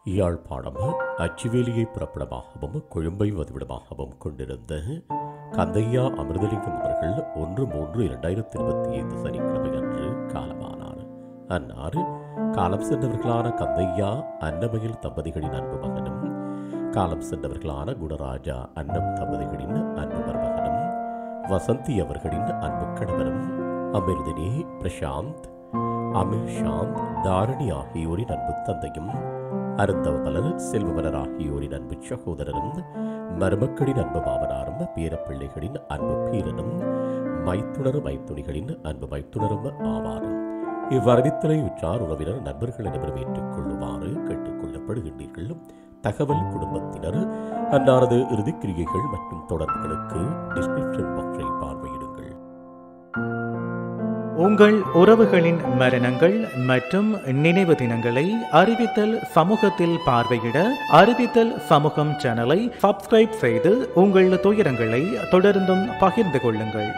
யாழ்ப்பாணம் அச்சுவேலியை புறப்படமாகவும் கொழும்பை வதிவிடமாகவும் கொண்டிருந்த கந்தையா அமிர்தலிங்கம் அவர்கள் 1/3/2025 சனிக்கிழமை அன்று காலமானார். அன்னார் காலம் சென்றவர்களான கந்தையா அன்னமயில் தம்பதிகளின் அன்பு மகனும், காலம் சென்றவர்களான குணராஜா அன்னம் தம்பதிகளின் அன்பு மருமகனும், வசந்தி அவர்களின் அன்பு கணவரும், அமிர்தினி, பிரசாந்த், அமிர் சாந்த், தாரணி ஆகியோரின் அன்பு தந்தையும், அருந்தவமலர், செல்வமலர் ஆகியோரின் அன்பு சகோதரரும், மருமக்களின் அன்பு மாமனாரும், பேரப்பிள்ளைகளின் அன்பு பீரனும், மைத்துணர் மைத்துணிகளின் அன்பு மைத்துணரும் ஆவாரும். இவ்வரவித்தலை உற்றார் உறவினர் நண்பர்கள் அனைவரும் ஏற்றுக் கொள்ளுமாறு கேட்டுக் கொள்ளப்படுகின்றீர்கள். தகவல் குடும்பத்தினர். அன்னாரது இறுதிக்கிரியைகள் மற்றும் தொடர்புகளுக்கு டிஸ்கிரிப்ஷன் பாக்ஸை பார்வையிடுங்கள். உங்கள் உறவுகளின் மரணங்கள் மற்றும் நினைவு தினங்களை அறிவித்தல் சமூகத்தில் பார்வையிட அறிவித்தல் சமூகம் சேனலை சப்ஸ்கிரைப் செய்து உங்கள் துயரங்களை தொடர்ந்தும் பகிர்ந்து கொள்ளுங்கள்.